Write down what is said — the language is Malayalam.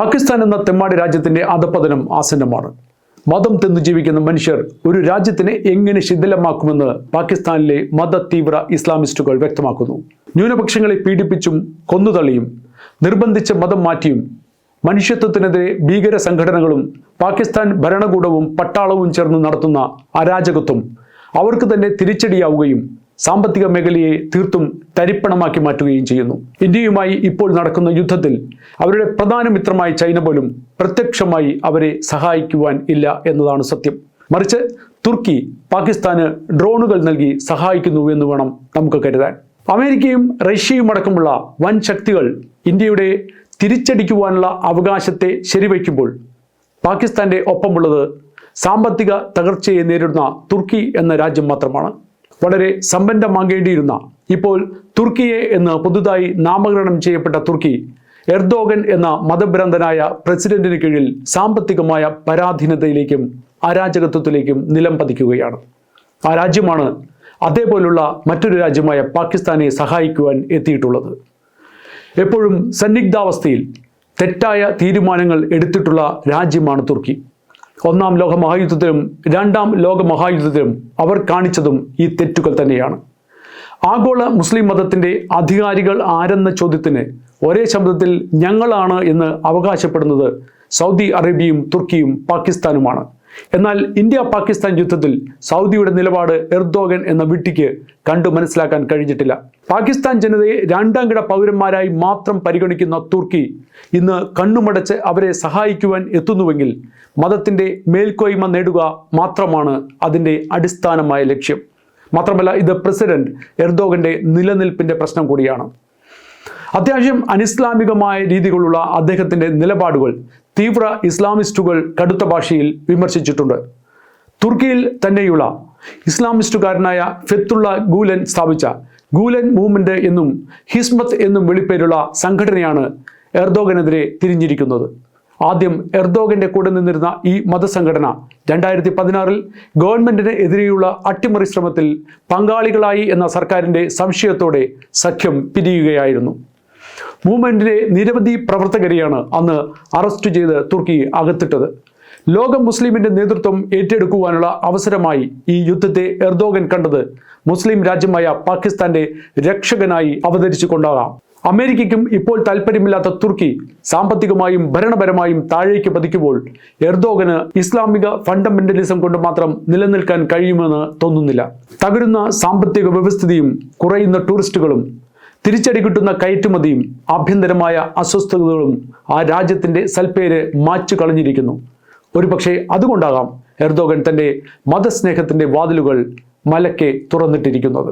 പാകിസ്ഥാൻ എന്ന തെമ്മാടി രാജ്യത്തിന്റെ അധപതനം ആസന്നമാണ്. മതം തിന്നു ജീവിക്കുന്ന മനുഷ്യർ ഒരു രാജ്യത്തിനെ എങ്ങനെ ശിഥിലമാക്കുമെന്ന് പാകിസ്ഥാനിലെ മത തീവ്ര ഇസ്ലാമിസ്റ്റുകൾ വ്യക്തമാക്കുന്നു. ന്യൂനപക്ഷങ്ങളെ പീഡിപ്പിച്ചും കൊന്നുതള്ളിയും നിർബന്ധിച്ച് മതം മാറ്റിയും മനുഷ്യത്വത്തിനെതിരെ ഭീകര സംഘടനകളും പാകിസ്ഥാൻ ഭരണകൂടവും പട്ടാളവും ചേർന്ന് നടത്തുന്ന അരാജകത്വം അവർക്ക് തന്നെ തിരിച്ചടിയാവുകയും സാമ്പത്തിക മേഖലയെ തീർത്തും തരിപ്പണമാക്കി മാറ്റുകയും ചെയ്യുന്നു. ഇന്ത്യയുമായി ഇപ്പോൾ നടക്കുന്ന യുദ്ധത്തിൽ അവരുടെ പ്രധാന മിത്രമായ ചൈന പോലും പ്രത്യക്ഷമായി അവരെ സഹായിക്കുവാൻ ഇല്ല എന്നതാണ് സത്യം. മറിച്ച് തുർക്കി പാകിസ്ഥാന് ഡ്രോണുകൾ നൽകി സഹായിക്കുന്നു എന്ന് വേണം നമുക്ക് കരുതാൻ. അമേരിക്കയും റഷ്യയും അടക്കമുള്ള വൻ ശക്തികൾ ഇന്ത്യയുടെ തിരിച്ചടിക്കുവാനുള്ള അവകാശത്തെ ശരിവയ്ക്കുമ്പോൾ പാകിസ്ഥാന്റെ ഒപ്പമുള്ളത് സാമ്പത്തിക തകർച്ചയെ നേരിടുന്ന തുർക്കി എന്ന രാജ്യം മാത്രമാണ്. വളരെ സമ്പന്നമാകേണ്ടിയിരുന്ന ഇപ്പോൾ തുർക്കിയെ എന്ന് പുതുതായി നാമകരണം ചെയ്യപ്പെട്ട തുർക്കി എർദോഗൻ എന്ന മതഭ്രാന്തനായ പ്രസിഡന്റിന് കീഴിൽ സാമ്പത്തികമായ പരാധീനതയിലേക്കും അരാജകത്വത്തിലേക്കും നിലം പതിക്കുകയാണ്. ആ രാജ്യമാണ് അതേപോലുള്ള മറ്റൊരു രാജ്യമായ പാകിസ്ഥാനെ സഹായിക്കുവാൻ എത്തിയിട്ടുള്ളത്. എപ്പോഴും സന്നിഗ്ധാവസ്ഥയിൽ തെറ്റായ തീരുമാനങ്ങൾ എടുത്തിട്ടുള്ള രാജ്യമാണ് തുർക്കി. ഒന്നാം ലോക മഹായുദ്ധത്തിലും രണ്ടാം ലോക മഹായുദ്ധത്തിലും അവർ കാണിച്ചതും ഈ തെറ്റുകൾ തന്നെയാണ്. ആഗോള മുസ്ലിം മതത്തിന്റെ അധികാരികൾ ആരെന്ന ചോദ്യത്തിന് ഒരേ ശബ്ദത്തിൽ ഞങ്ങളാണ് എന്ന് അവകാശപ്പെടുന്നത് സൗദി അറേബ്യയും തുർക്കിയും പാകിസ്ഥാനുമാണ്. എന്നാൽ ഇന്ത്യ പാകിസ്ഥാൻ യുദ്ധത്തിൽ സൗദിയുടെ നിലപാട് എർദോഗൻ എന്ന വിഡ്ഢിക്ക് കണ്ടു മനസ്സിലാക്കാൻ കഴിഞ്ഞിട്ടില്ല. പാകിസ്ഥാൻ ജനതയെ രണ്ടാംകിട പൗരന്മാരായി മാത്രം പരിഗണിക്കുന്ന തുർക്കി ഇന്ന് കണ്ണുമടച്ച് അവരെ സഹായിക്കുവാൻ എത്തുന്നുവെങ്കിൽ മതത്തിന്റെ മേൽക്കോയ്മ നേടുക മാത്രമാണ് അതിൻ്റെ അടിസ്ഥാനമായ ലക്ഷ്യം. മാത്രമല്ല, ഇത് പ്രസിഡന്റ് എർദോഗന്റെ നിലനിൽപ്പിന്റെ പ്രശ്നം കൂടിയാണ്. അത്യാവശ്യം അനിസ്ലാമികമായ രീതികളുള്ള അദ്ദേഹത്തിന്റെ നിലപാടുകൾ തീവ്ര ഇസ്ലാമിസ്റ്റുകൾ കടുത്ത ഭാഷയിൽ വിമർശിച്ചിട്ടുണ്ട്. തുർക്കിയിൽ തന്നെയുള്ള ഇസ്ലാമിസ്റ്റുകാരനായ ഫെത്തുള്ള ഗൂലൻ സ്ഥാപിച്ച ഗൂലൻ മൂവ്മെന്റ് എന്നും ഹിസ്മത്ത് എന്നും വിളിപ്പേരുള്ള സംഘടനയാണ് എർദോഗനെതിരെ തിരിഞ്ഞിരിക്കുന്നത്. ആദ്യം എർദോഗന്റെ കൂടെ നിന്നിരുന്ന ഈ മതസംഘടന 2016 ഗവൺമെന്റിന് എതിരെയുള്ള അട്ടിമറി ശ്രമത്തിൽ പങ്കാളികളായി എന്ന സർക്കാരിന്റെ സംശയത്തോടെ സഖ്യം പിരിയുകയായിരുന്നു. മൂവ്മെന്റിലെ നിരവധി പ്രവർത്തകരെയാണ് അന്ന് അറസ്റ്റ് ചെയ്ത് തുർക്കി അകത്തിട്ടത്. ലോക മുസ്ലിമിന്റെ നേതൃത്വം ഏറ്റെടുക്കുവാനുള്ള അവസരമായി ഈ യുദ്ധത്തെ എർദോഗൻ കണ്ടത് മുസ്ലിം രാജ്യമായ പാകിസ്ഥാന്റെ രക്ഷകനായി അവതരിച്ചുകൊണ്ടാകാം. അമേരിക്കയ്ക്കും ഇപ്പോൾ താല്പര്യമില്ലാത്ത തുർക്കി സാമ്പത്തികമായും ഭരണപരമായും താഴേക്ക് പതിക്കുമ്പോൾ എർദോഗന് ഇസ്ലാമിക ഫണ്ടമെന്റലിസം കൊണ്ട് മാത്രം നിലനിൽക്കാൻ കഴിയുമെന്ന് തോന്നുന്നില്ല. തകരുന്ന സാമ്പത്തിക വ്യവസ്ഥിതിയും കുറയുന്ന ടൂറിസ്റ്റുകളും തിരിച്ചടി കിട്ടുന്ന കയറ്റുമതിയും ആഭ്യന്തരമായ അസ്വസ്ഥതകളും ആ രാജ്യത്തിന്റെ സൽപ്പേര് മാച്ചു കളഞ്ഞിരിക്കുന്നു. ഒരുപക്ഷെ അതുകൊണ്ടാകാം എർദോഗൻ തന്റെ മതസ്നേഹത്തിന്റെ വാതിലുകൾ മലക്കെ തുറന്നിട്ടിരിക്കുന്നത്.